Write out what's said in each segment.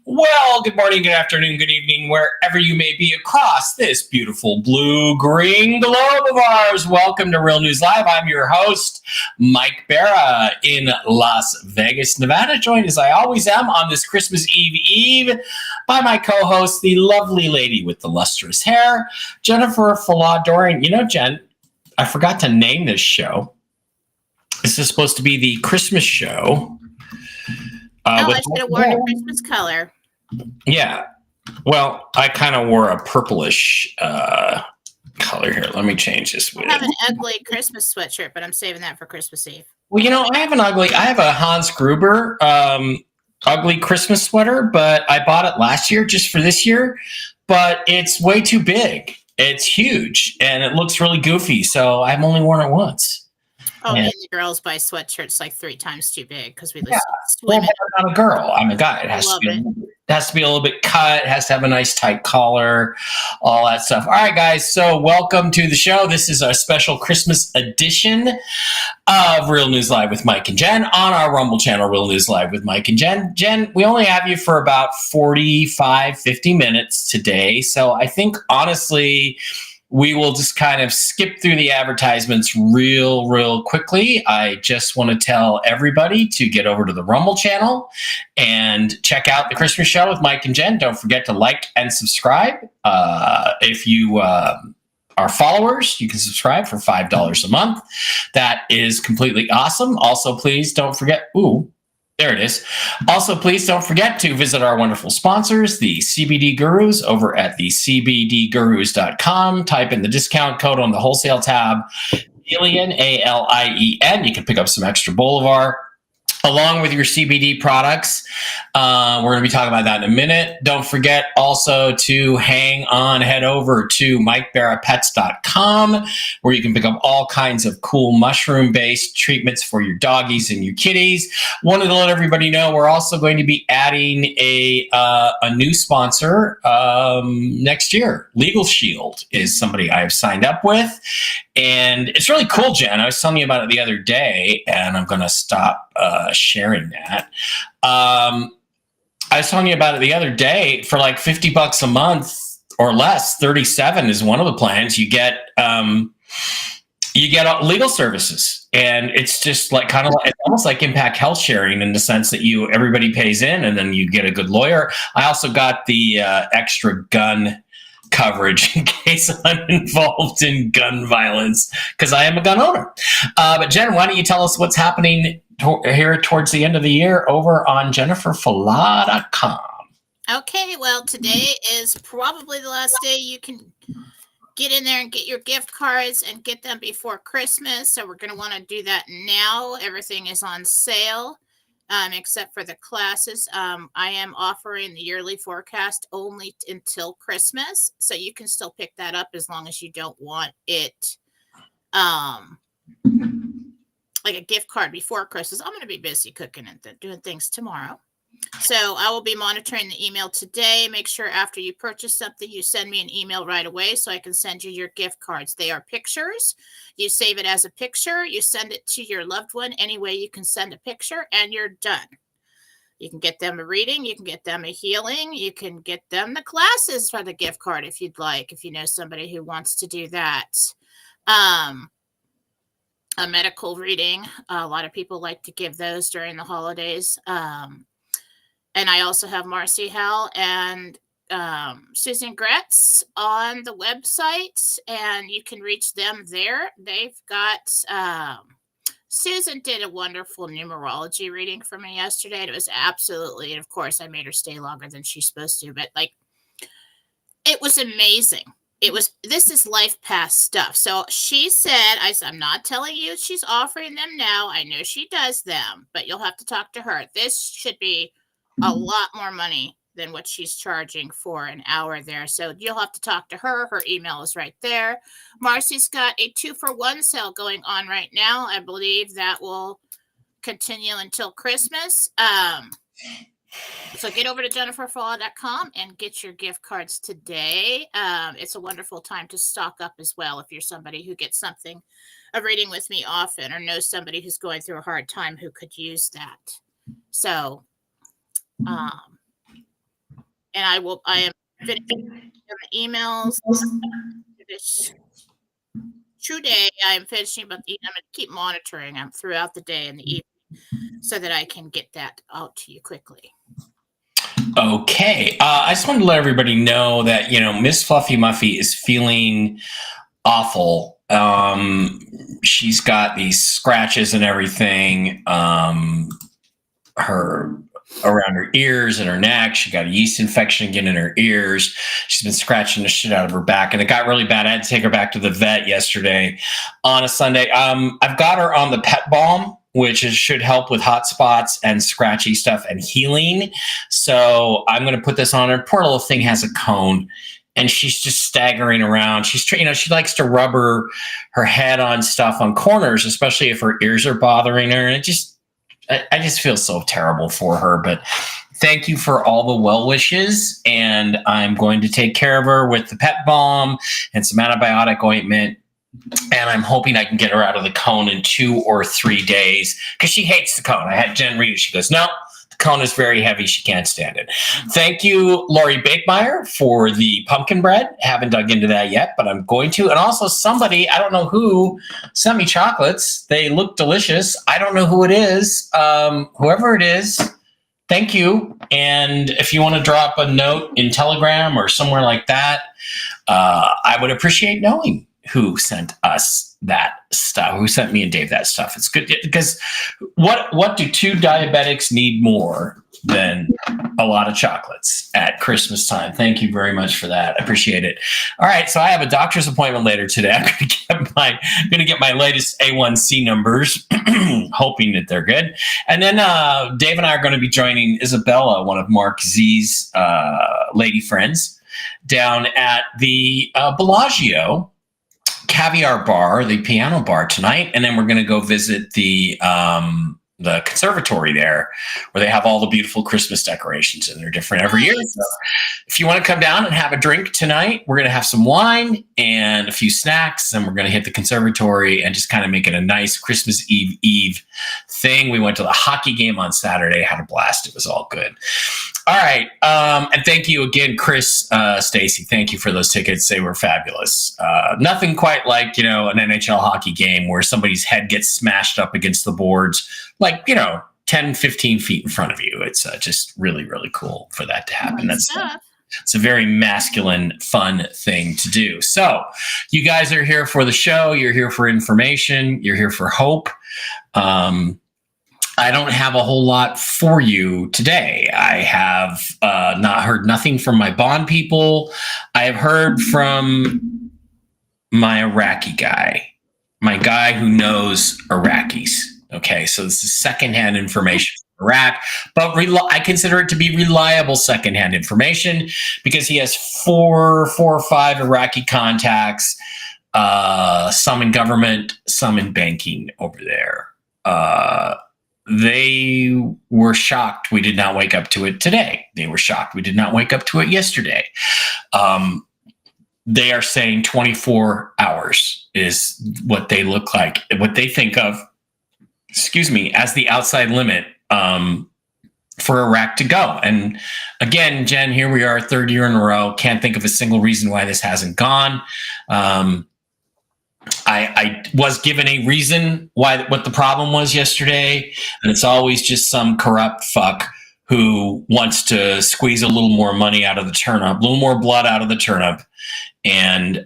Well, good morning, good afternoon, good evening, wherever you may be across this beautiful blue-green globe of ours. Welcome to Real News Live. I'm your host, Mike Barra in Las Vegas, Nevada, joined as I always am on this Christmas Eve by my co-host, the lovely lady with the lustrous hair, Jennifer Faladorian. You know, Jen, I forgot to name this show. This is supposed to be the Christmas show. I should have worn a Christmas color. Yeah. Well, I kind of wore a purplish color here. Let me change this. I have an ugly Christmas sweatshirt, but I'm saving that for Christmas Eve. Well, I have a Hans Gruber ugly Christmas sweater, but I bought it last year just for this year, but it's way too big. It's huge and it looks really goofy. So I've only worn it once. Oh, me and the girls buy sweatshirts like 3 times too big because we listen to women. I'm not a girl. I'm a guy. It has to be a little bit cut. It has to have a nice tight collar, all that stuff. All right, guys. So welcome to the show. This is our special Christmas edition of Real News Live with Mike and Jen on our Rumble channel, Real News Live with Mike and Jen. Jen, we only have you for about 45, 50 minutes today. So I think, honestly, we will just kind of skip through the advertisements real quickly. I just want to tell everybody to get over to the Rumble channel and check out the Christmas show with Mike and Jen. Don't forget to like and subscribe. If you are followers, you can subscribe for $5 a month. That is completely awesome. Also, please don't forget, there it is. Also, please don't forget to visit our wonderful sponsors, the CBD Gurus, over at the cbdgurus.com. Type in the discount code on the wholesale tab, Alien, ALIEN. You can pick up some extra Bolivar along with your CBD products. We're going to be talking about that in a minute. Don't forget also to head over to MikeBarraPets.com, where you can pick up all kinds of cool mushroom-based treatments for your doggies and your kitties. Wanted to let everybody know we're also going to be adding a new sponsor next year. Legal Shield is somebody I've signed up with, and it's really cool, Jen. I was telling you about it the other day, and I'm going to stop sharing that. I was telling you about it the other day. For like $50 a month or less, 37 is one of the plans. You get legal services, and it's just like it's almost like Impact Health Sharing in the sense that everybody pays in, and then you get a good lawyer. I also got the extra gun coverage in case I'm involved in gun violence, because I am a gun owner. But Jen, why don't you tell us what's happening here towards the end of the year over on JenniferFala.com? Okay, well, today is probably the last day you can get in there and get your gift cards and get them before Christmas. So we're going to want to do that now. Everything is on sale. Except for the classes. I am offering the yearly forecast only until Christmas. So you can still pick that up as long as you don't want it like a gift card before Christmas. I'm going to be busy cooking and doing things tomorrow. So I will be monitoring the email today. Make sure after you purchase something, you send me an email right away so I can send you your gift cards. They are pictures. You save it as a picture. You send it to your loved one any way you can send a picture, and you're done. You can get them a reading. You can get them a healing. You can get them the classes for the gift card if you'd like, if you know somebody who wants to do that. A medical reading. A lot of people like to give those during the holidays. And I also have Marcy Howell and Susan Gretz on the website, and you can reach them there. They've got Susan did a wonderful numerology reading for me yesterday. And it was absolutely, and of course, I made her stay longer than she's supposed to, but it was amazing. This is life path stuff. So she said, I'm not telling you she's offering them now. I know she does them, but you'll have to talk to her. This should be a lot more money than what she's charging for an hour there. So you'll have to talk to her. Her email is right there. Marcy's got a 2-for-1 sale going on right now. I believe that will continue until Christmas. So get over to JenniferFala.com and get your gift cards today. It's a wonderful time to stock up as well if you're somebody who gets a reading with me often, or knows somebody who's going through a hard time who could use that. So and I am finishing the emails this today. I am finishing, but I'm going to keep monitoring them throughout the day and the evening so that I can get that out to you quickly. Okay. I just wanted to let everybody know that, Miss Fluffy Muffy is feeling awful. She's got these scratches and everything. Around her ears and her neck. She got a yeast infection again in her ears. She's been scratching the shit out of her back, and it got really bad. I had to take her back to the vet yesterday on a Sunday. I've got her on the Pet Balm, which should help with hot spots and scratchy stuff and healing. So I'm going to put this on her. Poor little thing has a cone, and she's just staggering around. She's, she likes to rub her head on stuff on corners, especially if her ears are bothering her. And I just feel so terrible for her, but thank you for all the well wishes. And I'm going to take care of her with the Pet Balm and some antibiotic ointment. And I'm hoping I can get her out of the cone in 2 or 3 days because she hates the cone. I had Jen read it. She goes, no, the cone is very heavy. She can't stand it. Thank you, Lori Bakemeyer, for the pumpkin bread. Haven't dug into that yet, but I'm going to. And also somebody, I don't know who, sent me chocolates. They look delicious. I don't know who it is. Whoever it is, thank you. And if you want to drop a note in Telegram or somewhere like that, I would appreciate knowing who sent us that stuff, who sent me and Dave that stuff. It's good because what do 2 diabetics need more than a lot of chocolates at Christmas time? Thank you very much for that. I appreciate it. All right. So I have a doctor's appointment later today. I'm going to get my latest A1C numbers, hoping that they're good. And then Dave and I are going to be joining Isabella, one of Mark Z's lady friends, down at the Bellagio Caviar Bar, the piano bar tonight, and then we're going to go visit the conservatory there, where they have all the beautiful Christmas decorations, and they're different every year. So if you want to come down and have a drink tonight, we're going to have some wine and a few snacks, and we're going to hit the conservatory and just kind of make it a nice Christmas Eve thing. We went to the hockey game on Saturday, had a blast. It was all good. All right. And thank you again, Chris, Stacy. Thank you for those tickets. They were fabulous. Nothing quite like, an NHL hockey game where somebody's head gets smashed up against the boards, 10, 15 feet in front of you. It's just really, really cool for that to happen. It's a very masculine, fun thing to do. So you guys are here for the show. You're here for information. You're here for hope. I don't have a whole lot for you today. I have not heard nothing from my bond people. I have heard from my Iraqi guy, my guy who knows Iraqis. Okay, so this is secondhand information from Iraq, but I consider it to be reliable secondhand information because he has four or five Iraqi contacts, some in government, some in banking over there. They were shocked we did not wake up to it today. They were shocked we did not wake up to it yesterday. They are saying 24 hours is what they look like, what they think of, as the outside limit for Iraq to go. And again, Jen, here we are, third year in a row. Can't think of a single reason why this hasn't gone. I was given a reason what the problem was yesterday, and it's always just some corrupt fuck who wants to squeeze a little more money out of the turnip, a little more blood out of the turnip, and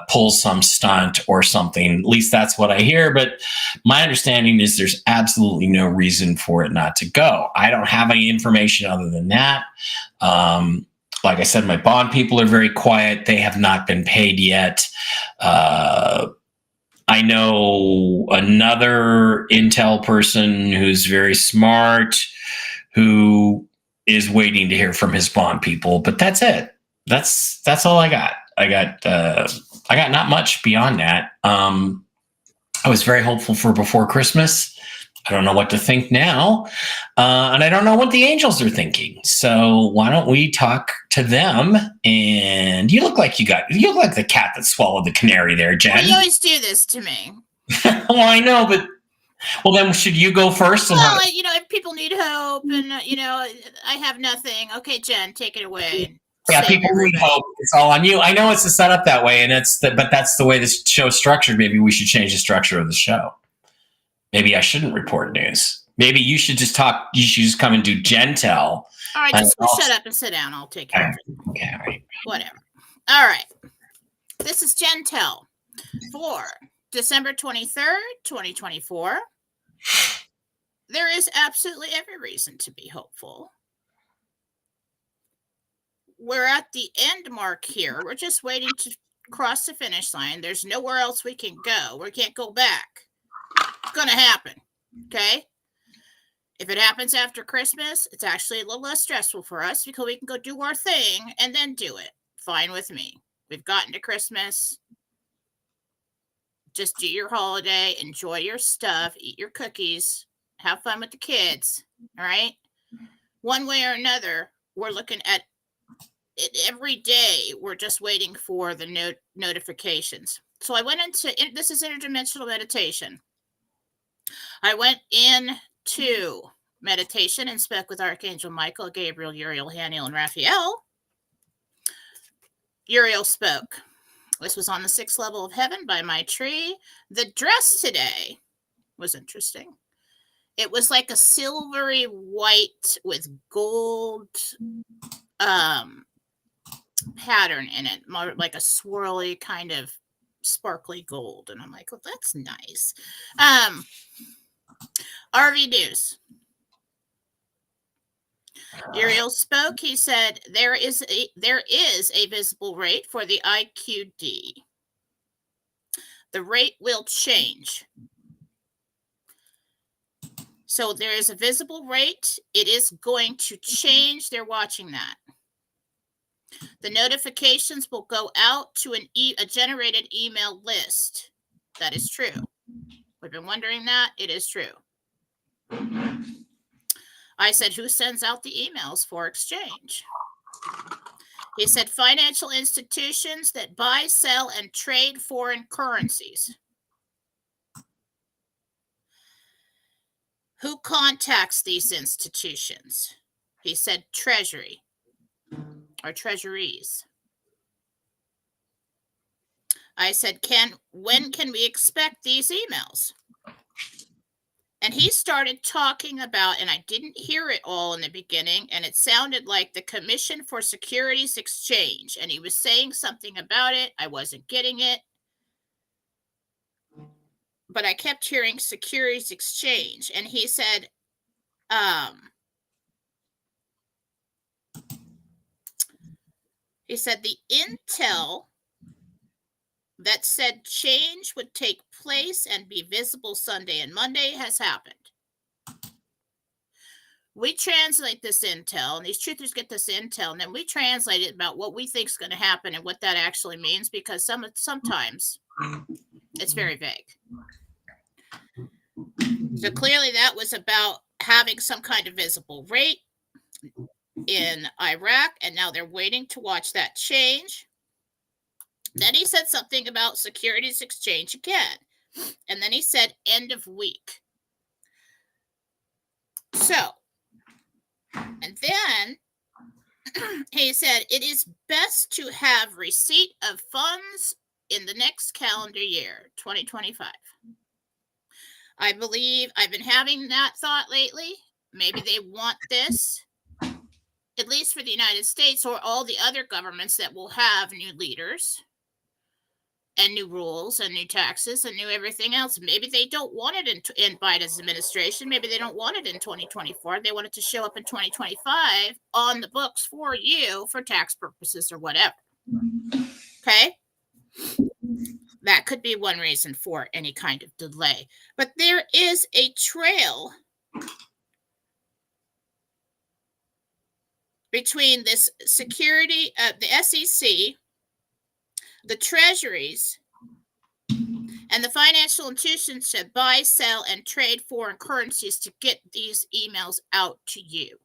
pull some stunt or something. At least that's what I hear. But my understanding is there's absolutely no reason for it not to go. I don't have any information other than that. Like I said, my bond people are very quiet. They have not been paid yet. I know another Intel person who's very smart who is waiting to hear from his bond people, but that's it. That's all I got. I got not much beyond that. I was very hopeful for before Christmas. I don't know what to think now. And I don't know what the angels are thinking. So why don't we talk to them? And you look like the cat that swallowed the canary there, Jen. Well, you always do this to me. Well, I know, but Well, then should you go first? And Well, if people need hope and, I have nothing. Okay, Jen, take it away. And yeah, save people need everybody. hope. It's all on you. I know it's set up that way, and but that's the way this show's structured. Maybe we should change the structure of the show. Maybe I shouldn't report news. Maybe you should just talk. You should just come and do Gentel. All right, just shut up and sit down. I'll take care of it. Okay, all right. Whatever. All right. This is Gentel for December 23rd, 2024. There is absolutely every reason to be hopeful. We're at the end mark here. We're just waiting to cross the finish line. There's nowhere else we can go. We can't go back. It's going to happen. Okay? If it happens after Christmas, it's actually a little less stressful for us because we can go do our thing and then do it. Fine with me. We've gotten to Christmas. Just do your holiday. Enjoy your stuff. Eat your cookies. Have fun with the kids. All right? One way or another, we're looking at it every day. We're just waiting for the notifications. So I went into, this is interdimensional meditation. I went into meditation and spoke with Archangel Michael, Gabriel, Uriel, Haniel, and Raphael. Uriel spoke. This was on the 6th level of heaven by my tree. The dress today was interesting. It was like a silvery white with gold pattern in it, more like a swirly kind of sparkly gold. And I'm like, well, that's nice. RV News. Uriel spoke. He said there is a visible rate for the IQD. The rate will change. So there is a visible rate. It is going to change. They're watching that. The notifications will go out to a generated email list. That is true. We've been wondering that. It is true. I said, who sends out the emails for exchange? He said, financial institutions that buy, sell, and trade foreign currencies. Who contacts these institutions? He said, Treasury or treasuries. I said, when can we expect these emails? And he started talking about, and I didn't hear it all in the beginning, and it sounded like the Commission for Securities Exchange. And he was saying something about it. I wasn't getting it. But I kept hearing Securities Exchange. And he said, the intel that said change would take place and be visible Sunday and Monday has happened. We translate this intel, and these truthers get this intel, and then we translate it about what we think is going to happen and what that actually means, because sometimes it's very vague. So clearly that was about having some kind of visible rate in Iraq, and now they're waiting to watch that change. Then he said something about Securities Exchange again. And then he said end of week. So, and then he said it is best to have receipt of funds in the next calendar year, 2025. I believe I've been having that thought lately. Maybe they want this, at least for the United States or all the other governments that will have new leaders and new rules and new taxes and new everything else. Maybe they don't want it in Biden's administration. Maybe they don't want it in 2024. They want it to show up in 2025 on the books for you for tax purposes or whatever. Okay? That could be one reason for any kind of delay. But there is a trail between this security, the SEC, the treasuries, and the financial institutions to buy, sell, and trade foreign currencies to get these emails out to you.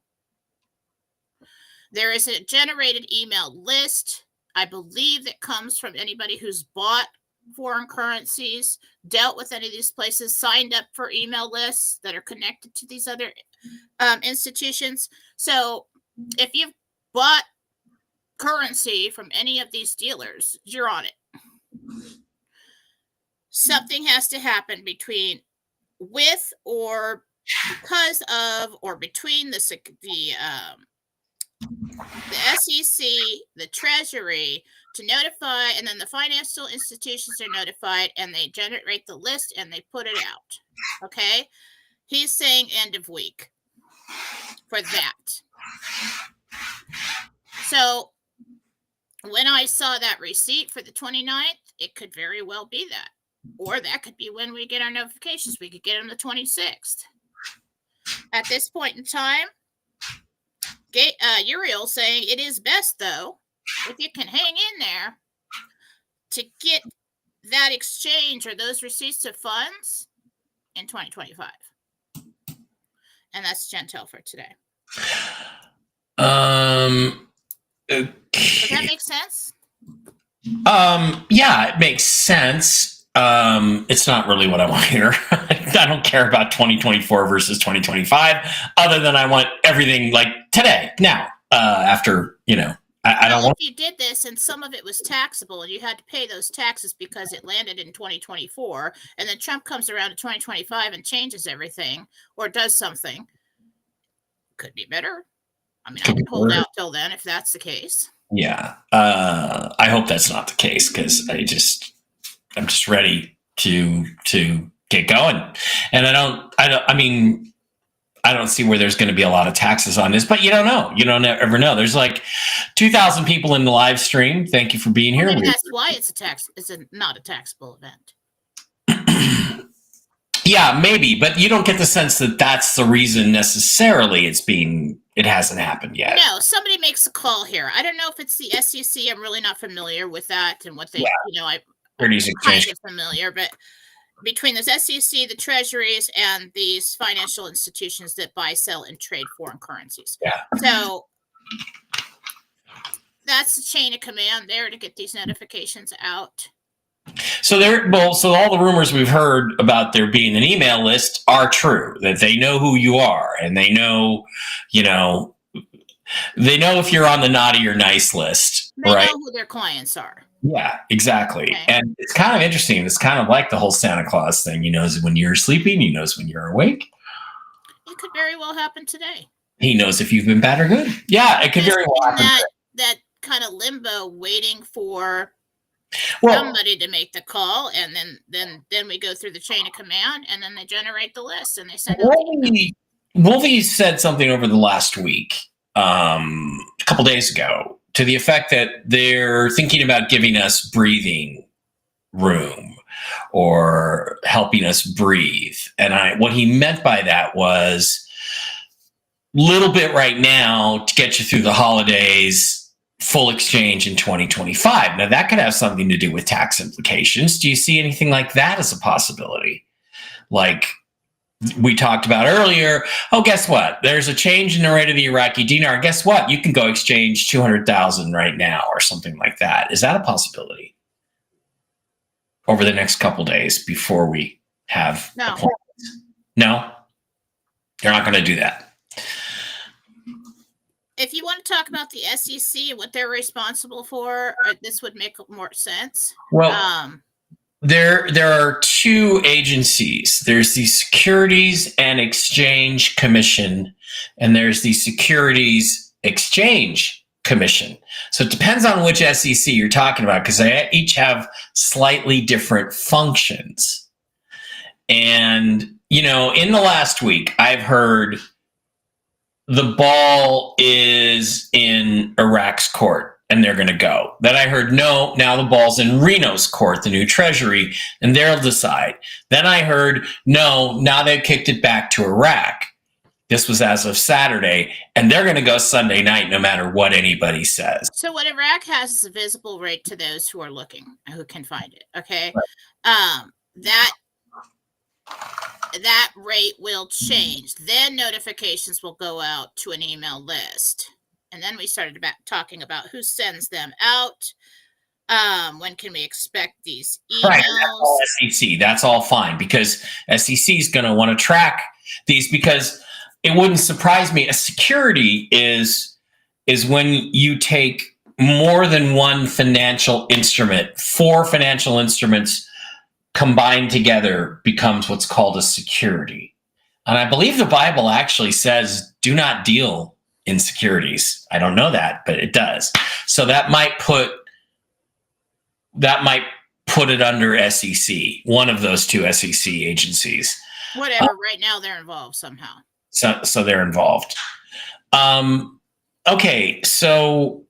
There is a generated email list, I believe, that comes from anybody who's bought foreign currencies, dealt with any of these places, signed up for email lists that are connected to these other institutions. So if you've bought currency from any of these dealers, you're on it. Something has to happen with or because of or between the SEC, the Treasury to notify, and then the financial institutions are notified, and they generate the list and they put it out. Okay, he's saying end of week for that. So when I saw that receipt for the 29th, it could very well be that. Or that could be when we get our notifications. We could get them the 26th. At this point in time, Uriel saying it is best, though, if you can hang in there to get that exchange or those receipts of funds in 2025. And that's Gentel for today. Okay. Does that make sense? Yeah, it makes sense. It's not really what I want here. I don't care about 2024 versus 2025, other than I want everything like today, now, after, I don't want. If you did this and some of it was taxable and you had to pay those taxes because it landed in 2024, and then Trump comes around in 2025 and changes everything or does something, could be better. I mean, I can hold out till then if that's the case. Yeah. I hope that's not the case, because I'm just ready to get going. And I don't see where there's going to be a lot of taxes on this, but you don't know. You don't ever know. There's like 2,000 people in the live stream. Thank you for being here. That's why it's not a taxable event. Yeah, maybe, but you don't get the sense that that's the reason necessarily it hasn't happened yet. No, somebody makes a call here. I don't know if it's the SEC. I'm really not familiar with that and what they, I'm kind of familiar, but between the SEC, the treasuries, and these financial institutions that buy, sell, and trade foreign currencies. Yeah. So that's the chain of command there to get these notifications out. So all the rumors we've heard about there being an email list are true, that they know who you are, and they know if you're on the naughty or nice list, they right? know who their clients are. Yeah, exactly. Okay. And it's kind of interesting. It's kind of like the whole Santa Claus thing. He knows when you're sleeping. He knows when you're awake. It could very well happen today. He knows if you've been bad or good. Yeah, it could very well happen. That kind of limbo, waiting for somebody to make the call, and then we go through the chain of command, and then they generate the list and they send it. Wolfie said something over the last week, a couple days ago, to the effect that they're thinking about giving us breathing room or helping us breathe. And what he meant by that was little bit right now to get you through the holidays, full exchange in 2025. Now, that could have something to do with tax implications. Do you see anything like that as a possibility? Like we talked about earlier, guess what? There's a change in the rate of the Iraqi dinar. Guess what? You can go exchange 200,000 right now or something like that. Is that a possibility over the next couple days before we have appointments? No? You're not going to do that. If you want to talk about the SEC and what they're responsible for, this would make more sense. Well, there are two agencies. There's the Securities and Exchange Commission, and there's the Securities Exchange Commission. So it depends on which SEC you're talking about, because they each have slightly different functions. And, in the last week, I've heard the ball is in Iraq's court and they're going to go. Then I heard, no, now the ball's in Reno's court, the new treasury, and they'll decide. Then I heard, no, now they've kicked it back to Iraq. This was as of Saturday, and they're going to go Sunday night no matter what anybody says. So what Iraq has is a visible rate to those who are looking, who can find it, okay? Right. That rate will change. Then notifications will go out to an email list. And then we started talking about who sends them out. When can we expect these Right. emails? That's all SEC. That's all fine because SEC is going to want to track these because it wouldn't surprise me. A security is when you take more than one financial instrument. 4 financial instruments combined together becomes what's called a security. And I believe the Bible actually says, do not deal in securities. I don't know that, but it does. So that might put it under SEC, one of those 2 SEC agencies. Whatever. Right now, they're involved somehow. So they're involved. Okay. So,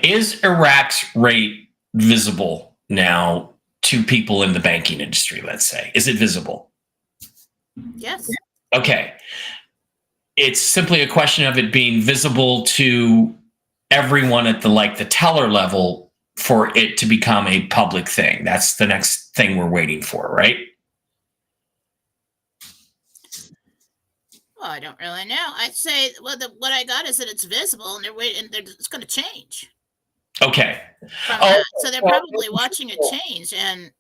is Iraq's rate visible now to people in the banking industry? Let's say, is it visible? Yes. Okay. It's simply a question of it being visible to everyone at the teller level for it to become a public thing. That's the next thing we're waiting for, right? Well, I don't really know. I'd say, well, what I got is that it's visible and they're waiting, and it's going to change. Okay. So they're probably watching it change, and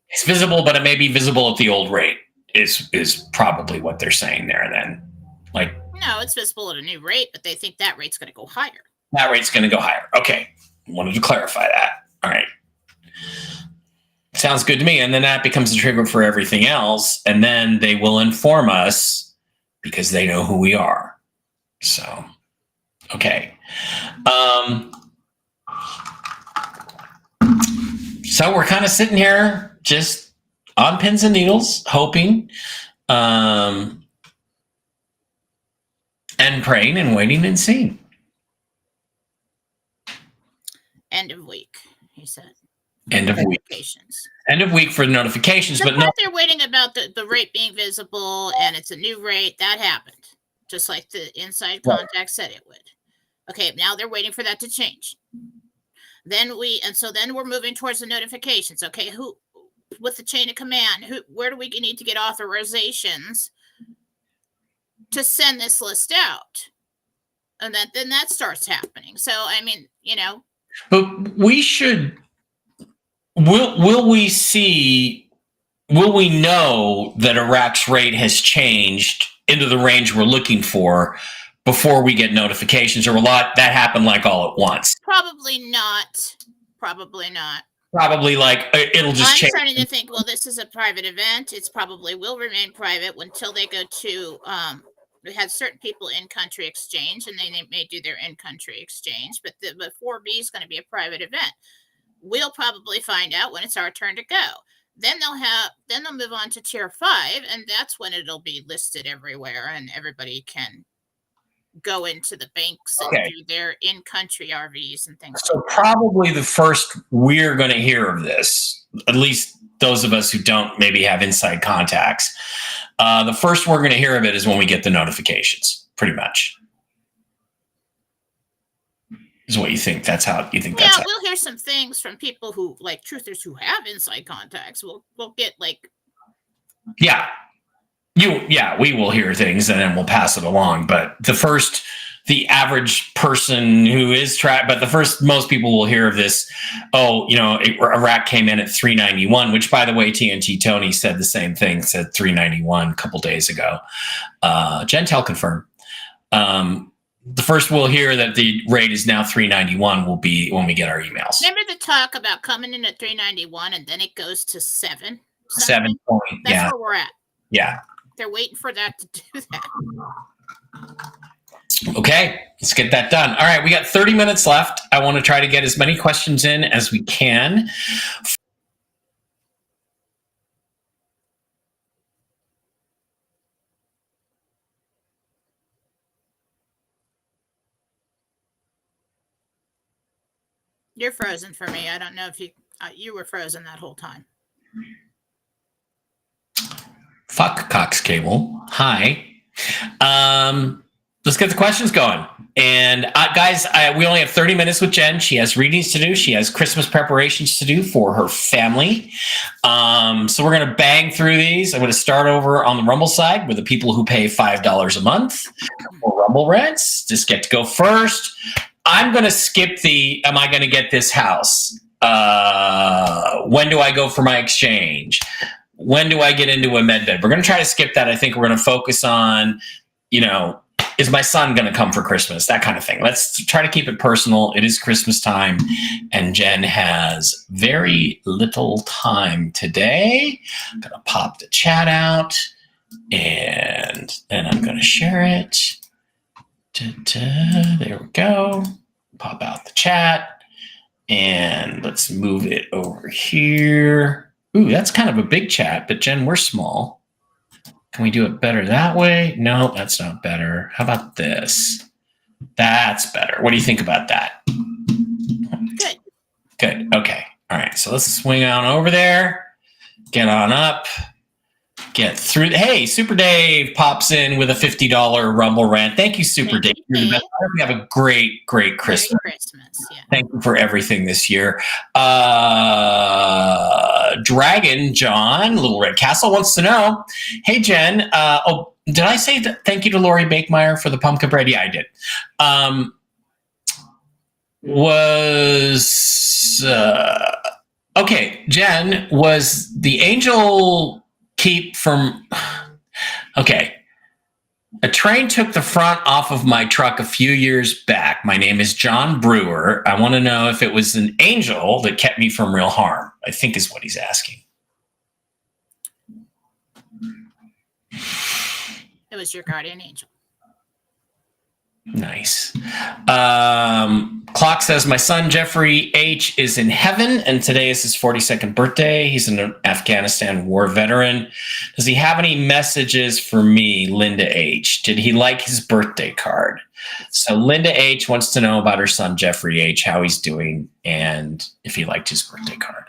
it's visible, but it may be visible at the old rate. Is probably what they're saying there. Then, no, it's visible at a new rate, but they think that rate's going to go higher. That rate's going to go higher. Okay, wanted to clarify that. All right, sounds good to me. And then that becomes a trigger for everything else, and then they will inform us because they know who we are. So, okay. So we're kind of sitting here just on pins and needles, hoping, and praying and waiting and seeing. End of week, he said. End of week. End of week for notifications, but no. They're waiting about the rate being visible, and it's a new rate. That happened, just like the inside contact said it would. Okay, now they're waiting for that to change. Then we're moving towards the notifications. Okay, who with the chain of command? Where do we need to get authorizations to send this list out? And then that starts happening. So I mean, But we should. Will we know that Iraq's rate has changed into the range we're looking for before we get notifications, or will that happen all at once? Probably not. Probably it'll just change. I'm starting to think, well, this is a private event. It's probably will remain private until they go to, we had certain people in-country exchange, and they may do their in-country exchange, but 4B is going to be a private event. We'll probably find out when it's our turn to go. Then they'll move on to tier 5, and that's when it'll be listed everywhere, and everybody can go into the banks and do their in-country RVs and things. So probably the first we're going to hear of this, at least those of us who don't maybe have inside contacts, the first we're going to hear of it is when we get the notifications, pretty much. Is what you think? That's how you think? Yeah, we'll hear some things from people who truthers who have inside contacts. We'll get we will hear things and then we'll pass it along. But the average person who is but the first most people will hear of this. Iraq came in at 391, which, by the way, TNT Tony said the same thing. Said 391 a couple days ago. Gentel confirmed. The first we'll hear that the rate is now 391 will be when we get our emails. Remember the talk about coming in at 391 and then it goes to 7? 7 point. That's where we're at. Yeah. They're waiting for that to do that. Okay, let's get that done. All right, we got 30 minutes left. I want to try to get as many questions in as we can. You're frozen for me. I don't know if you were frozen that whole time. Fuck Cox Cable. Hi. Let's get the questions going. And guys, we only have 30 minutes with Jen. She has readings to do. She has Christmas preparations to do for her family. So we're going to bang through these. I'm going to start over on the Rumble side with the people who pay $5 a month for Rumble rents. Just get to go first. I'm going to skip the, am I going to get this house? When do I go for my exchange? When do I get into a med bed? We're going to try to skip that. I think we're going to focus on, is my son going to come for Christmas? That kind of thing. Let's try to keep it personal. It is Christmas time, and Jen has very little time today. I'm going to pop the chat out, and then I'm going to share it. There we go. Pop out the chat, and let's move it over here. Ooh, that's kind of a big chat, but Jen, we're small. Can we do it better that way? No, that's not better. How about this? That's better. What do you think about that? Good. Good. Okay. All right. So let's swing on over there. Get on up. Get through. Hey, Super Dave pops in with a $50 Rumble rant. Thank you, Super Dave. You're the best. I hope you have a great, great Christmas. Merry Christmas. Yeah. Thank you for everything this year. Dragon John, Little Red Castle, wants to know, hey, Jen, did I say that? Thank you to Lori Bakemeyer for the pumpkin bread? Yeah, I did. Okay, Jen, was the angel keep from, okay. A train took the front off of my truck a few years back. My name is John Brewer. I want to know if it was an angel that kept me from real harm, I think is what he's asking. It was your guardian angel. Nice. Clock says my son Jeffrey H is in heaven, and today is his 42nd birthday. He's an Afghanistan war veteran. Does he have any messages for me, Linda H? Did he like his birthday card? So Linda H wants to know about her son Jeffrey H, how he's doing, and if he liked his birthday card.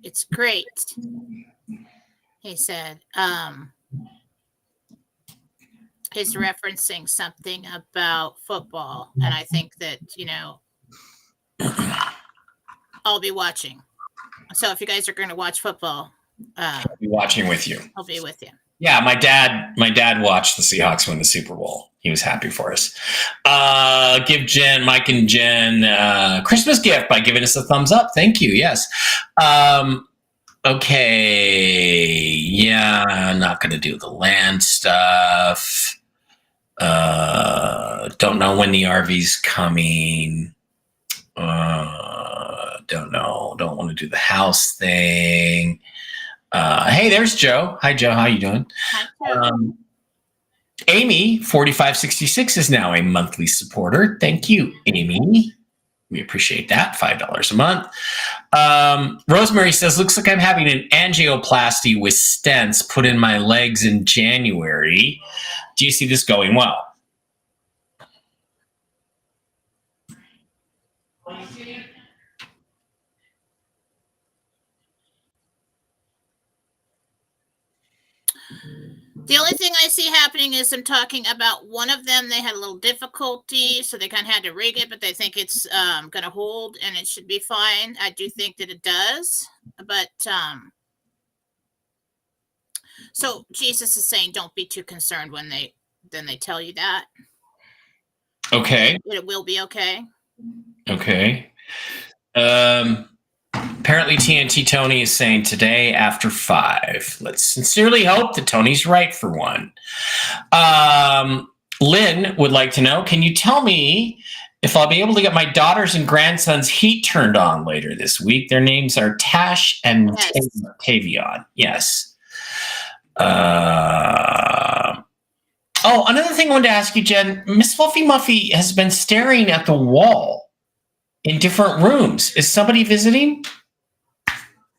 It's great. He said, he's referencing something about football, and I think that, I'll be watching. So if you guys are going to watch football, I'll be watching with you. I'll be with you. Yeah, my dad watched the Seahawks win the Super Bowl. He was happy for us. Give Mike and Jen Christmas gift by giving us a thumbs up. Thank you. Yes. Okay. Yeah, I'm not going to do the land stuff. Don't know when the RV's coming. Don't know. Don't want to do the house thing. Hey, there's Joe. Hi, Joe. How you doing? Hi, Joe. Amy, 4566 is now a monthly supporter. Thank you, Amy. We appreciate that. $5 a month. Rosemary says, looks like I'm having an angioplasty with stents put in my legs in January. Do you see this going well? The only thing I see happening is them talking about one of them. They had a little difficulty, so they kind of had to rig it, but they think it's going to hold and it should be fine. I do think that it does, but so Jesus is saying, don't be too concerned when they tell you that. Okay. It will be okay. Okay. Apparently TNT Tony is saying today after 5. Let's sincerely hope that Tony's right for one. Lynn would like to know, can you tell me if I'll be able to get my daughters and grandsons' heat turned on later this week? Their names are Tash and Tavion. Yes. Oh, another thing I wanted to ask you, Jen. Miss Fluffy Muffy has been staring at the wall in different rooms. Is somebody visiting?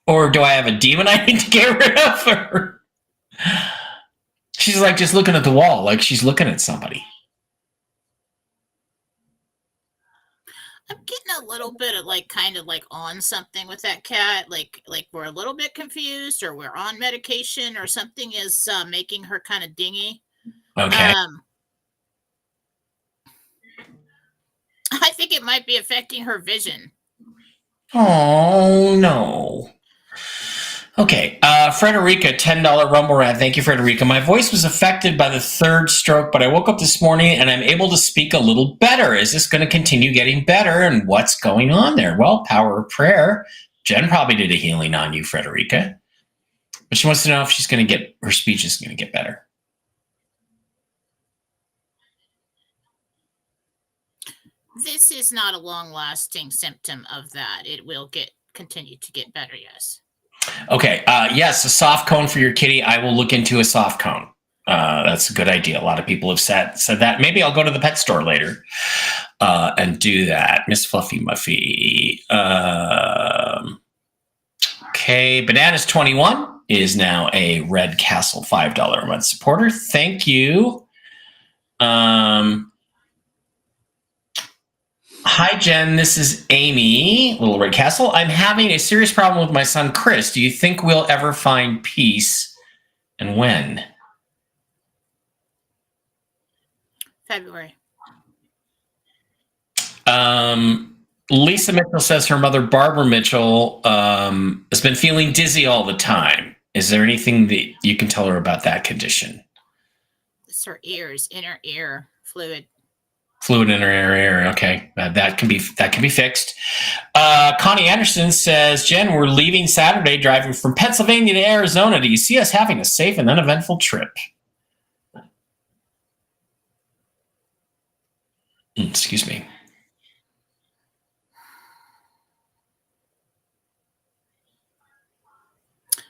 Or do I have a demon I need to get rid of? Or she's like just looking at the wall, like she's looking at somebody. I'm getting a little bit of kind of on something with that cat. Like we're a little bit confused, or we're on medication, or something is making her kind of dingy. Okay. I think it might be affecting her vision. Oh no. Okay, Frederica, $10 Rumble Rat. Thank you, Frederica. My voice was affected by the third stroke, but I woke up this morning and I'm able to speak a little better. Is this going to continue getting better? And what's going on there? Well, power of prayer. Jen probably did a healing on you, Frederica. But she wants to know if she's going to get, her speech is going to get better. This is not a long-lasting symptom of that. It will continue to get better, yes. Okay, yes, a soft cone for your kitty. I will look into a soft cone. That's a good idea. A lot of people have said that. Maybe I'll go to the pet store later and do that. Miss Fluffy Muffy. Okay, Bananas 21 is now a Red Castle $5 a month supporter. Thank you. Hi, Jen. This is Amy, Little Red Castle. I'm having a serious problem with my son, Chris. Do you think we'll ever find peace, and when? February. Lisa Mitchell says her mother, Barbara Mitchell, has been feeling dizzy all the time. Is there anything that you can tell her about that condition? It's her ears, inner ear fluid. Fluid in her ear. Okay, that can be fixed. Connie Anderson says, Jen, we're leaving Saturday, driving from Pennsylvania to Arizona. Do you see us having a safe and uneventful trip? Excuse me.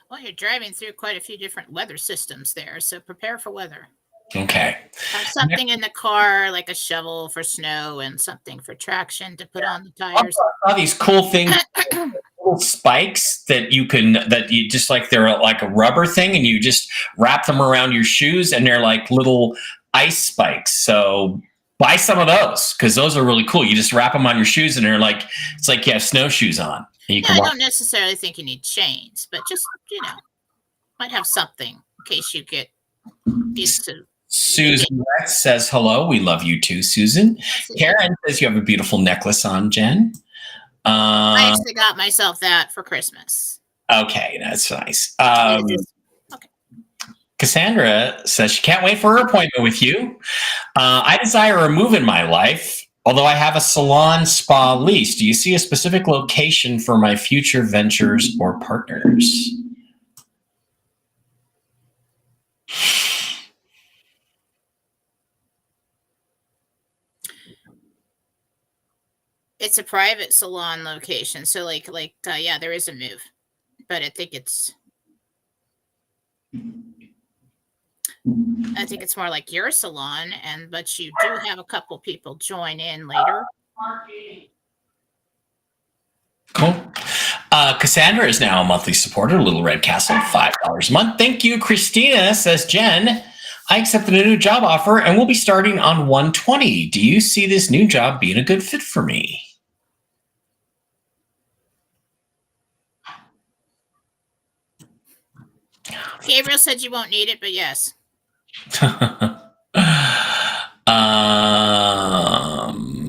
Well, you're driving through quite a few different weather systems there, so prepare for weather. Okay. Have something in the car, like a shovel for snow and something for traction to put on the tires. I saw these cool things, little spikes that you just like, they're like a rubber thing, and you just wrap them around your shoes, and they're like little ice spikes. So buy some of those, because those are really cool. You just wrap them on your shoes, and they're like, it's like you have snowshoes on. And you can I don't necessarily think you need chains, but just, might have something in case you get used to. Susan Rex says hello. We love you too, Susan. Karen says you have a beautiful necklace on, Jen. I actually got myself that for Christmas. Okay, that's nice. Okay. Cassandra says she can't wait for her appointment with you. I desire a move in my life, although I have a salon spa lease. Do you see a specific location for my future ventures or partners? It's a private salon location, so yeah, there is a move, but I think it's more like your salon, but you do have a couple people join in later. Cool. Cassandra is now a monthly supporter, Little Red Castle, $5 a month. Thank you. Christina says, Jen, I accepted a new job offer and we'll be starting on 120. Do you see this new job being a good fit for me? Gabriel said you won't need it, but yes.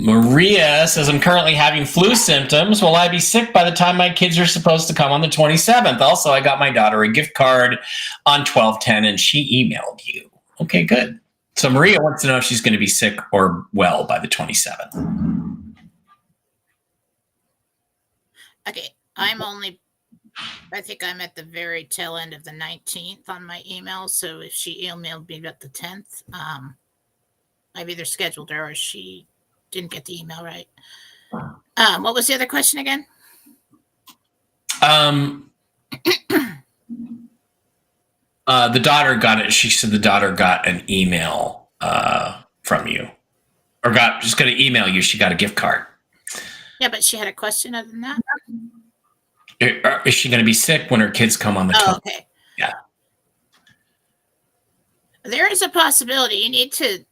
Maria says, I'm currently having flu symptoms. Will I be sick by the time my kids are supposed to come on the 27th? Also, I got my daughter a gift card on 12/10 and she emailed you. Okay, good. So Maria wants to know if she's going to be sick or well by the 27th. Okay, I think I'm at the very tail end of the 19th on my email. So if she emailed me at the 10th, I've either scheduled her or she didn't get the email right. What was the other question again? The daughter got it. She said the daughter got an email from you, or just going to email you. She got a gift card. Yeah, but she had a question other than that. Is she going to be sick when her kids come on the 12th? Okay. Yeah. There is a possibility. You need to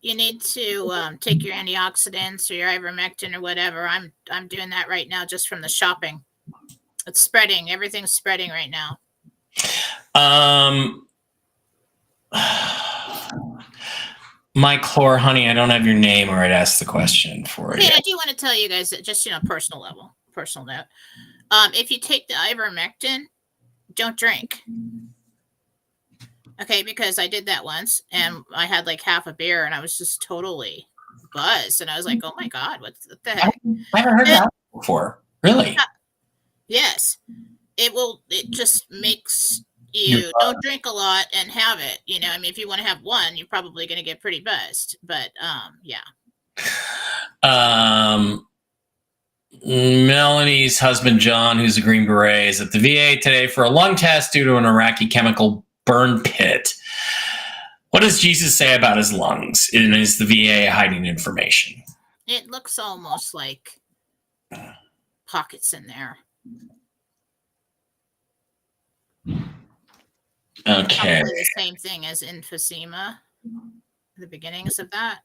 take your antioxidants or your ivermectin or whatever. I'm doing that right now just from the shopping. It's spreading. Everything's spreading right now. Mike Chlor, honey, I don't have your name or I'd ask the question for you. Yeah, I do want to tell you guys that just, personal note. If you take the ivermectin, don't drink. Okay, because I did that once and I had like half a beer and I was just totally buzzed. And I was like, oh my God, what the heck? I haven't heard that before. Really? Yes. It just makes you don't drink a lot and have it. You know, I mean, if you want to have one, you're probably going to get pretty buzzed. But yeah. Melanie's husband, John, who's a Green Beret, is at the VA today for a lung test due to an Iraqi chemical burn pit. What does Jesus say about his lungs? And is the VA hiding information? It looks almost like pockets in there. Okay. Probably the same thing as emphysema, the beginnings of that.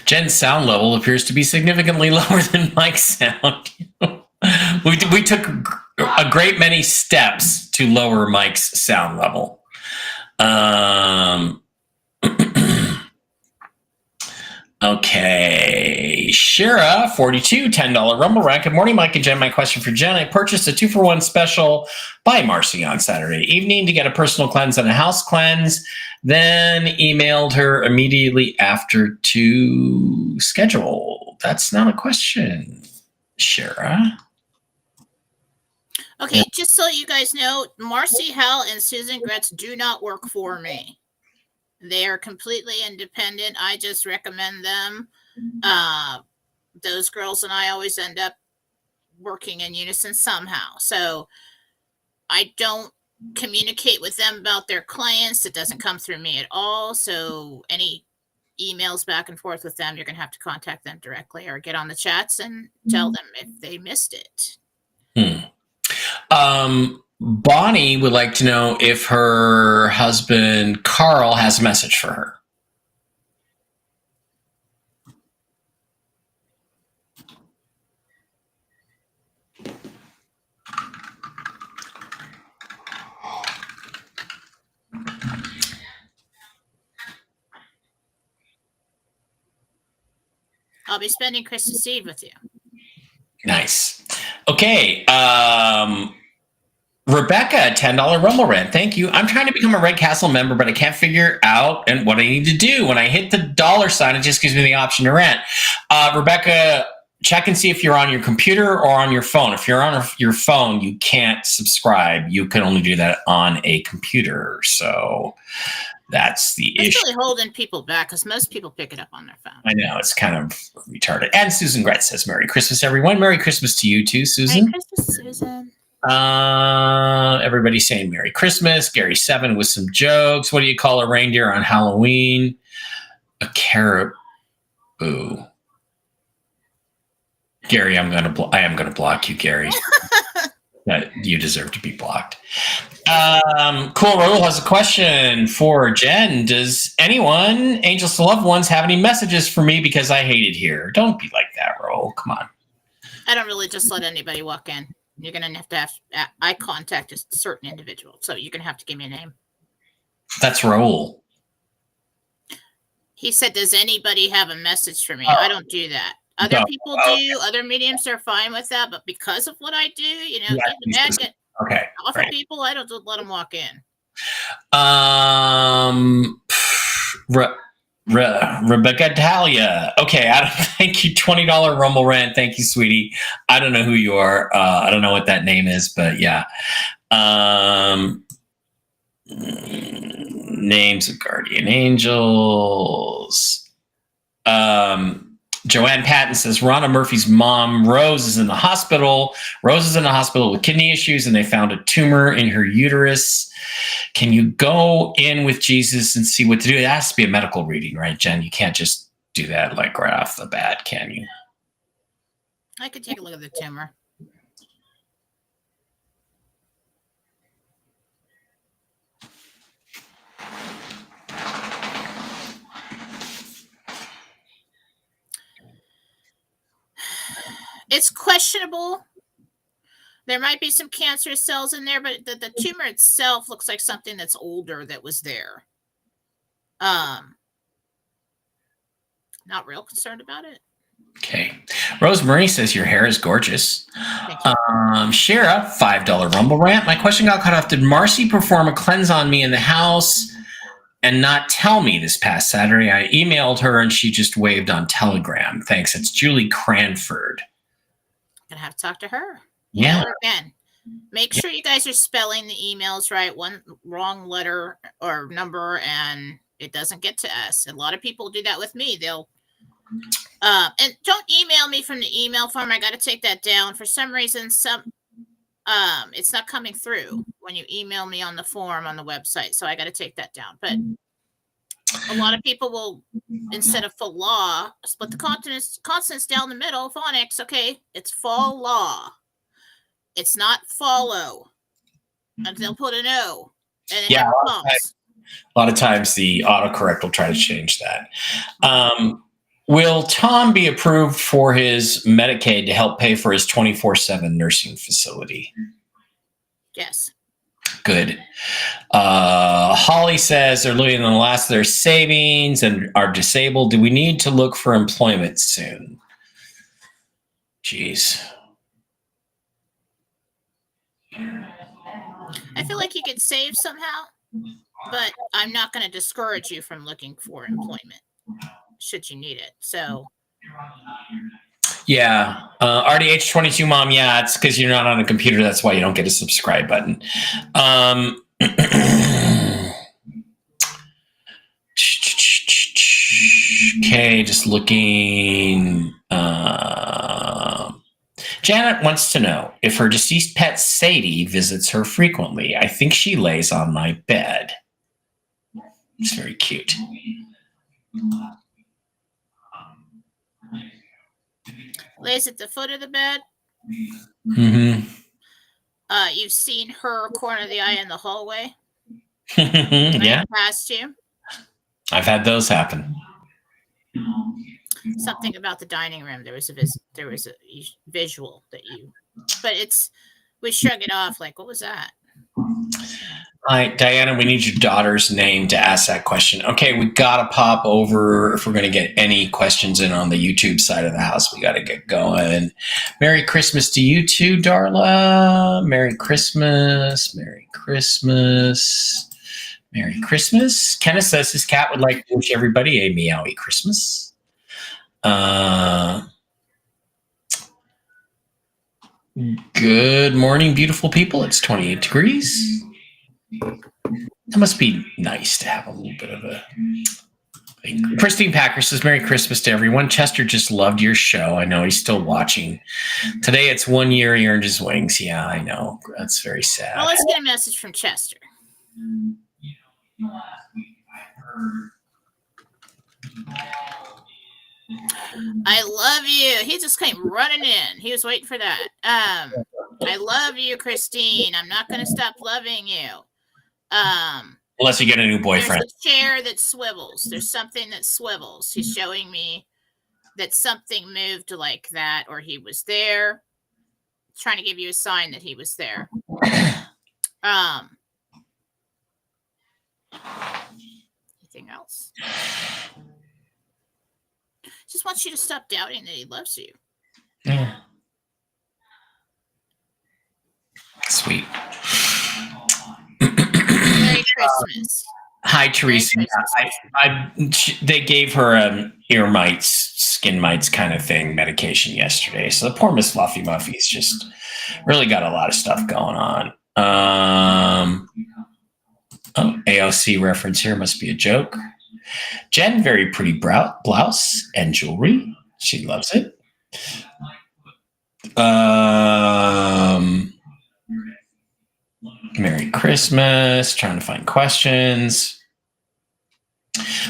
Jen's sound level appears to be significantly lower than Mike's sound. we took a great many steps to lower Mike's sound level. Okay. Shira, 42, $10 Rumble Rack. Good morning, Mike and Jen. My question for Jen. I purchased a 2-for-1 special by Marcy on Saturday evening to get a personal cleanse and a house cleanse. Then emailed her immediately after to schedule. That's not a question, Shira. Okay, just so you guys know, Marcy Hell and Susan Gretz do not work for me. They are completely independent. I just recommend them. Those girls and I always end up working in unison somehow. So I don't communicate with them about their clients. It doesn't come through me at all. So any emails back and forth with them, you're going to have to contact them directly or get on the chats and tell them if they missed it. Bonnie would like to know if her husband, Carl, has a message for her. I'll be spending Christmas Eve with you. Nice. Okay. Rebecca, $10 Rumble Rant. Thank you. I'm trying to become a Red Castle member, but I can't figure out what I need to do. When I hit the $sign, it just gives me the option to rent. Rebecca, check and see if you're on your computer or on your phone. If you're on your phone, you can't subscribe. You can only do that on a computer. So that's the issue. It's really holding people back because most people pick it up on their phone. I know, it's kind of retarded. And Susan Gretz says, Merry Christmas, everyone. Merry Christmas to you too, Susan. Merry Christmas, Susan. Everybody's saying Merry Christmas. Gary 7 with some jokes. What do you call a reindeer on Halloween? A caribou. Gary, I am going to block you, Gary. You deserve to be blocked. Cool Raul has a question for Jen. Does anyone, Angels to Loved Ones, have any messages for me because I hate it here? Don't be like that, Raul. Come on. I don't really just let anybody walk in. You're going to have eye contact with a certain individual. So you're going to have to give me a name. That's Raul. He said, does anybody have a message for me? I don't do that. Other people do. Other mediums are fine with that. But because of what I do, you know, okay. Offer people, I don't let them walk in. Rebecca Talia. Okay, thank you. $20 Rumble Rant. Thank you, sweetie. I don't know who you are. I don't know what that name is, but yeah. Names of guardian angels. Joanne Patton says Rhonda Murphy's mom, Rose, is in the hospital. Rose is in the hospital with kidney issues, and they found a tumor in her uterus. Can you go in with Jesus and see what to do? It has to be a medical reading, right, Jen? You can't just do that like right off the bat, can you? I could take a look at the tumor. It's questionable. There might be some cancerous cells in there, but the tumor itself looks like something that's older that was there. Not real concerned about it. Okay. Rosemary says your hair is gorgeous. Thank you. Shara, $5 Rumble Rant. My question got cut off. Did Marcy perform a cleanse on me in the house and not tell me this past Saturday? I emailed her and she just waved on Telegram. Thanks. It's Julie Cranford. I'm gonna have to talk to her. Yeah. Email her again. Make sure you guys are spelling the emails right. One wrong letter or number, and it doesn't get to us. A lot of people do that with me. They'll and don't email me from the email form. I got to take that down. For some reason, it's not coming through when you email me on the form on the website. So I got to take that down. But a lot of people will, instead of full law, split the consonants down the middle. Phonics, okay, it's fall law. It's not follow. And they'll put an O. And it never comes. A lot of times the autocorrect will try to change that. Will Tom be approved for his Medicaid to help pay for his 24/7 nursing facility? Yes. Good. Holly says they're living on the last of their savings and are disabled. Do we need to look for employment soon? Jeez. I feel like you could save somehow, but I'm not going to discourage you from looking for employment should you need it. So, yeah. RDH22 mom, yeah, it's because you're not on a computer. That's why you don't get a subscribe button. Okay, just looking. Janet wants to know if her deceased pet Sadie visits her frequently. I think she lays on my bed. It's very cute. Lays at the foot of the bed. Mm-hmm. You've seen her corner of the eye in the hallway. Yeah. Past you. I've had those happen. Something about the dining room. There was a visual that you, but we shrug it off. Like, what was that? All right, Diana, we need your daughter's name to ask that question. Okay, we got to pop over. If we're going to get any questions in on the YouTube side of the house, we got to get going. Merry Christmas to you too, Darla. Merry Christmas. Merry Christmas. Merry Christmas. Kenneth says his cat would like to wish everybody a meowy Christmas. Good morning, beautiful people. It's 28 degrees. It must be nice to have a little bit of a thing. Christine Packer says, Merry Christmas to everyone. Chester just loved your show. I know he's still watching. Today it's 1 year he earned his wings. Yeah, I know. That's very sad. Well, let's get a message from Chester. I love you. He just came running in. He was waiting for that. I love you, Christine. I'm not going to stop loving you. Unless you get a new boyfriend. There's a chair that swivels. There's something that swivels. He's showing me that something moved like that, or he was there. Trying to give you a sign that he was there. Anything else? Just wants you to stop doubting that he loves you. Yeah. Sweet. Merry Christmas. Hi, Teresa. They gave her ear mites, skin mites kind of thing medication yesterday. So the poor Miss Fluffy Muffy's just really got a lot of stuff going on. AOC reference here must be a joke. Jen, very pretty blouse and jewelry. She loves it. Merry Christmas. Trying to find questions.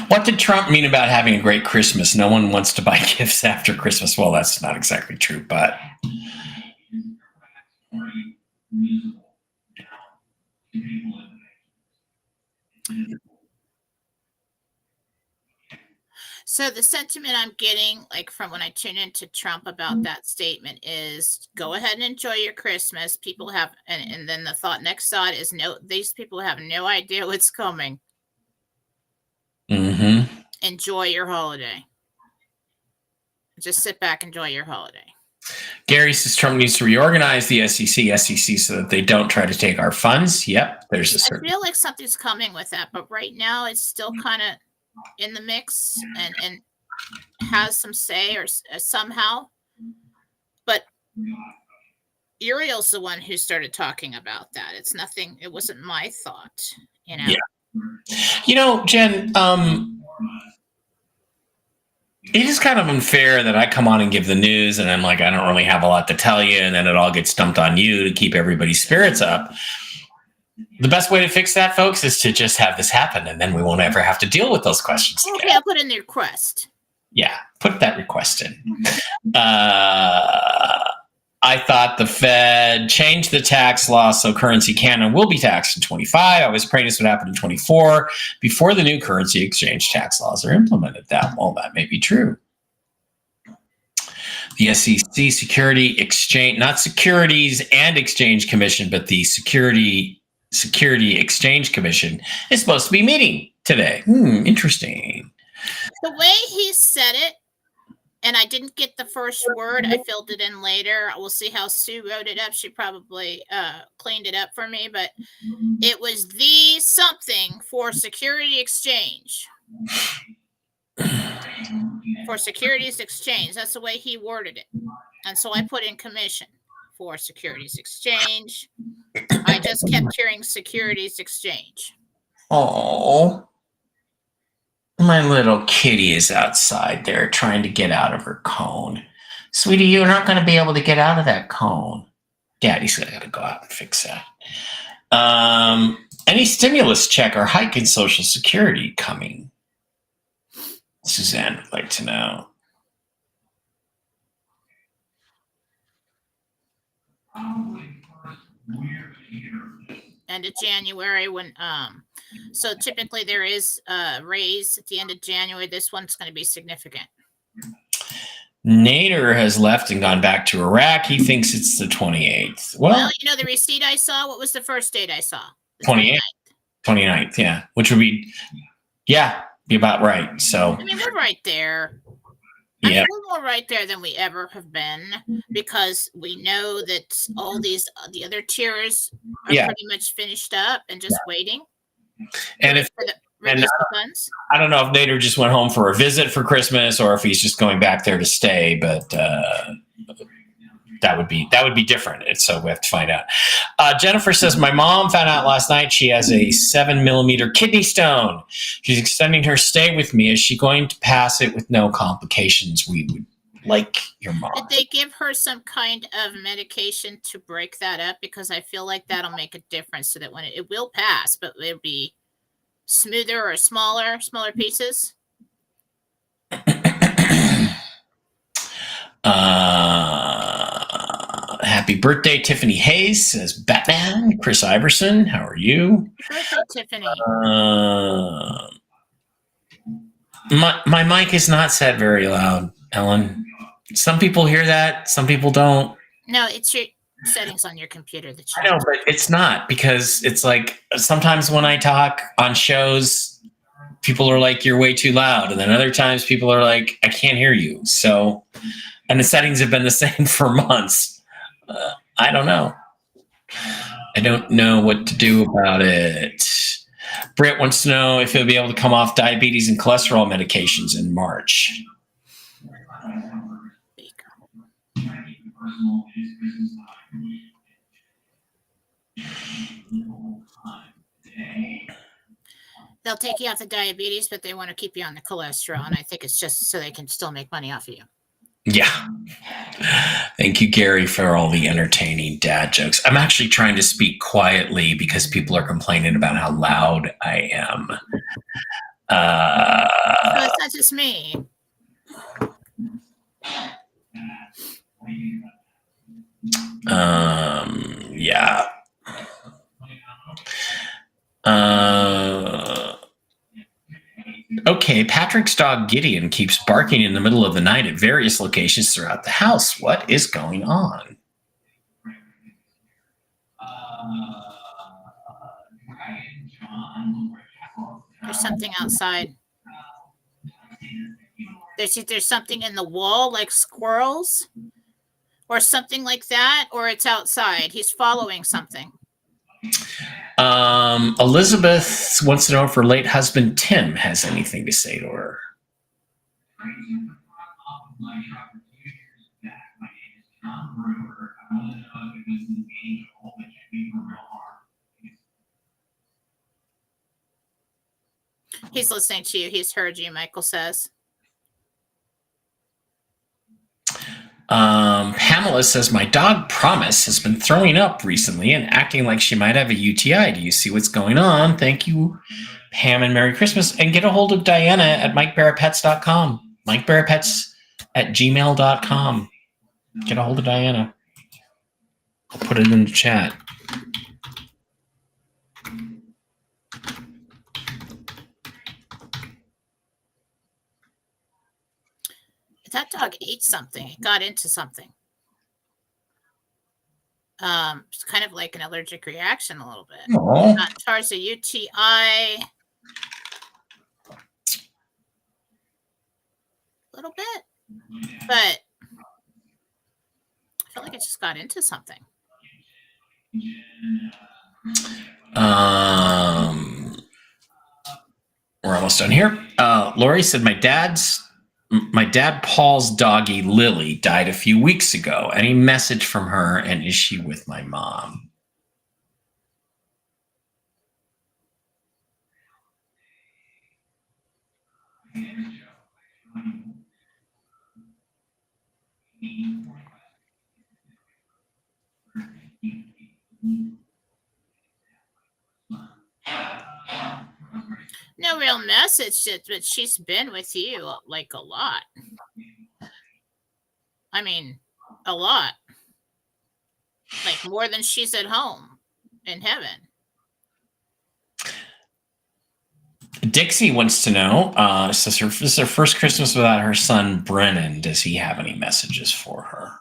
What did Trump mean about having a great Christmas? No one wants to buy gifts after Christmas. Well, that's not exactly true, but so the sentiment I'm getting, like from when I tune into Trump about that statement, is go ahead and enjoy your Christmas. People have, and then the next thought is, no, these people have no idea what's coming. Enjoy your holiday. Just sit back, enjoy your holiday. Gary says Trump needs to reorganize the SEC so that they don't try to take our funds. Yep, there's a certain. I feel like something's coming with that, but right now it's still kind of in the mix and has some say or somehow. But Uriel's the one who started talking about that. It's nothing. It wasn't my thought, you know. Yeah. Jen, it is kind of unfair that I come on and give the news and I'm like, I don't really have a lot to tell you. And then it all gets dumped on you to keep everybody's spirits up. The best way to fix that, folks, is to just have this happen. And then we won't ever have to deal with those questions again. Okay, I'll put in the request. Yeah, put that request in. I thought the Fed changed the tax law so currency can and will be taxed in 25. I was praying this would happen in 24 before the new currency exchange tax laws are implemented. That may be true. The SEC Security Exchange, not Securities and Exchange Commission, but the Security Exchange Commission is supposed to be meeting today. Interesting. The way he said it, and I didn't get the first word. I filled it in later. We'll see how Sue wrote it up. She probably cleaned it up for me, but it was the something for Security Exchange. For Securities Exchange. That's the way he worded it. And so I put in commission for Securities Exchange. I just kept hearing Securities Exchange. Oh. My little kitty is outside there trying to get out of her cone. Sweetie, you're not going to be able to get out of that cone. Daddy's got to go out and fix that. Any stimulus check or hike in Social Security coming? Suzanne would like to know. End of January when so typically there is a raise at the end of January. This one's going to be significant. Nader has left and gone back to Iraq. He thinks it's the 28th. Well, the receipt I saw, what was the first date I saw? 28th. 29th, yeah. Which would be about right. So I mean, we're right there. Yeah. We're more right there than we ever have been because we know that all the other tiers are pretty much finished up and just waiting. And funds. I don't know if Nader just went home for a visit for Christmas or if he's just going back there to stay, but that would be different. And so we have to find out. Jennifer says, my mom found out last night she has a 7-millimeter kidney stone. She's extending her stay with me. Is she going to pass it with no complications? We would like your mom. Did they give her some kind of medication to break that up? Because I feel like that'll make a difference so that when it will pass, but it'll be smoother or smaller pieces. Happy birthday, Tiffany Hayes, says Batman. Chris Iverson, how are you? Birthday, Tiffany. My mic is not set very loud, Ellen. Some people hear that, some people don't. No, it's your settings on your computer that you I know, but it's not, because it's like sometimes when I talk on shows, people are like, you're way too loud. And then other times people are like, I can't hear you. So, and the settings have been the same for months. I don't know. I don't know what to do about it. Britt wants to know if he'll be able to come off diabetes and cholesterol medications in March. They'll take you off the diabetes, but they want to keep you on the cholesterol. And I think it's just so they can still make money off of you. Yeah. Thank you, Gary, for all the entertaining dad jokes. I'm actually trying to speak quietly because people are complaining about how loud I am. No, it's not just me. Yeah. Okay, Patrick's dog Gideon keeps barking in the middle of the night at various locations throughout the house. What is going on? There's something outside. There's something in the wall, like squirrels or something like that, or it's outside. He's following something. Elizabeth wants to know if her late husband Tim has anything to say to her. He's listening to you. He's heard you, Michael says. Pamela says, my dog Promise has been throwing up recently and acting like she might have a UTI. Do you see what's going on? Thank you, Pam, and Merry Christmas. And get a hold of Diana at MikeBarrettPets.com. MikeBarrettPets@gmail.com. Get a hold of Diana. I'll put it in the chat. That dog ate something. It got into something. It's kind of like an allergic reaction a little bit. Not Tarsa UTI. A little bit. But I feel like it just got into something. We're almost done here. Lori said, my dad Paul's doggie Lily died a few weeks ago. Any message from her, and is she with my mom? No real message, but she's been with you like a lot. I mean, a lot. Like more than she's at home in heaven. Dixie wants to know, this is her first Christmas without her son, Brennan. Does he have any messages for her?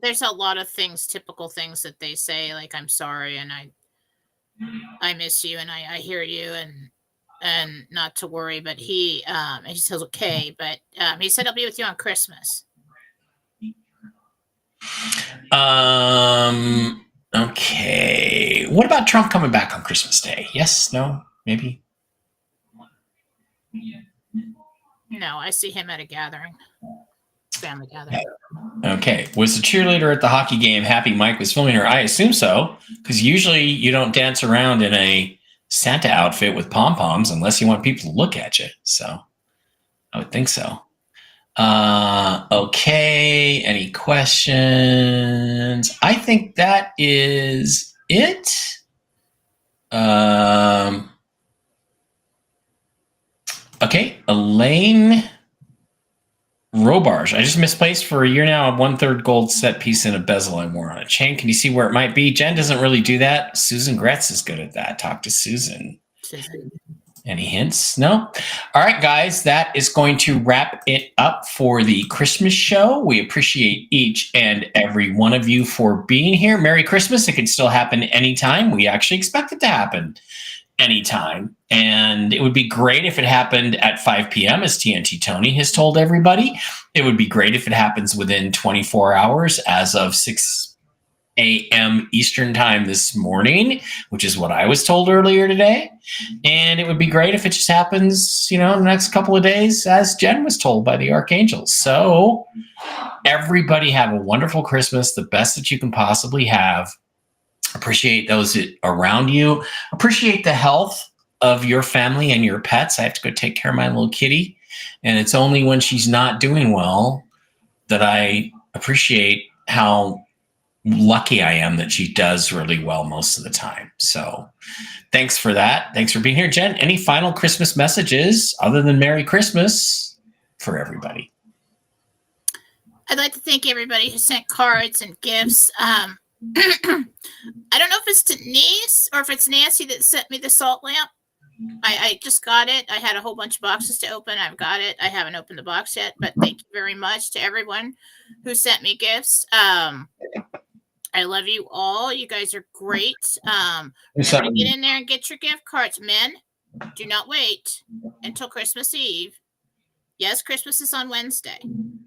There's a lot of things, typical things that they say, like I'm sorry and I miss you and I hear you and not to worry, but he says okay, but he said he'll be with you on Christmas. Okay. What about Trump coming back on Christmas Day? Yes, no, maybe? No, I see him at a gathering. Family gathering. Okay. Was the cheerleader at the hockey game happy Mike was filming her? I assume so, because usually you don't dance around in a Santa outfit with pom-poms unless you want people to look at you. So I would think so. Okay. Any questions? I think that is it. Okay. Elaine Robarge. I just misplaced for a year now a 1/3 gold set piece in a bezel I wore on a chain. Can you see where it might be? Jen doesn't really do that. Susan Gretz is good at that. Talk to Susan. Any hints? No? All right, guys, that is going to wrap it up for the Christmas show. We appreciate each and every one of you for being here. Merry Christmas. It can still happen anytime. We actually expect it to happen anytime. And it would be great if it happened at 5 p.m., as TNT Tony has told everybody. It would be great if it happens within 24 hours as of 6 a.m. Eastern time this morning, which is what I was told earlier today. And it would be great if it just happens, in the next couple of days, as Jen was told by the archangels. So everybody have a wonderful Christmas, the best that you can possibly have. Appreciate those around you. Appreciate the health of your family and your pets. I have to go take care of my little kitty. And it's only when she's not doing well that I appreciate how lucky I am that she does really well most of the time. So thanks for that. Thanks for being here. Jen, any final Christmas messages other than Merry Christmas for everybody? I'd like to thank everybody who sent cards and gifts. I don't know if assistant niece, or if it's Nancy that sent me the salt lamp. I just got it. I had a whole bunch of boxes to open. I've got it. I haven't opened the box yet, but thank you very much to everyone who sent me gifts. I love you all. You guys are great. Remember to get in there and get your gift cards. Men, do not wait until Christmas Eve. Yes, Christmas is on Wednesday.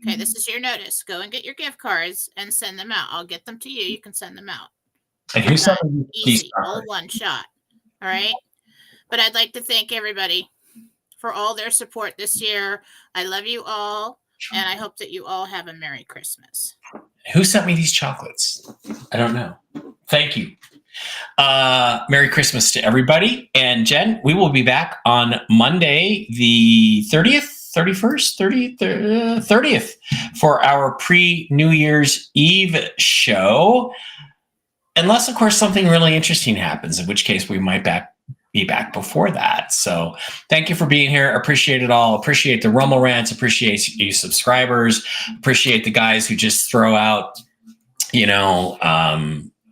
Okay, this is your notice. Go and get your gift cards and send them out. I'll get them to you. You can send them out. And who's easy, all one shot. All right. But I'd like to thank everybody for all their support this year. I love you all, and I hope that you all have a Merry Christmas. Who sent me these chocolates? I don't know. Thank you. Merry Christmas to everybody. And Jen, we will be back on Monday, the 30th for our pre-New Year's Eve show. Unless, of course, something really interesting happens, in which case we might be back before that. So thank you for being here. Appreciate it all. Appreciate the Rumble Rants. Appreciate you subscribers. Appreciate the guys who just throw out,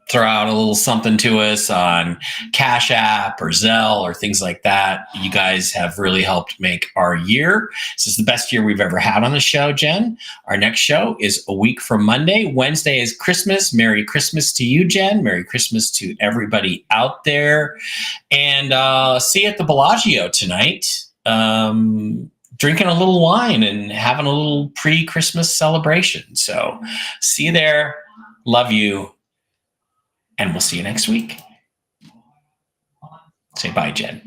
throw out a little something to us on Cash App or Zelle or things like that. You guys have really helped make our year. This is the best year we've ever had on the show, Jen. Our next show is a week from Monday. Wednesday is Christmas. Merry Christmas to you, Jen. Merry Christmas to everybody out there. And see you at the Bellagio tonight. Drinking a little wine and having a little pre-Christmas celebration. So see you there. Love you. And we'll see you next week. Say bye, Jen.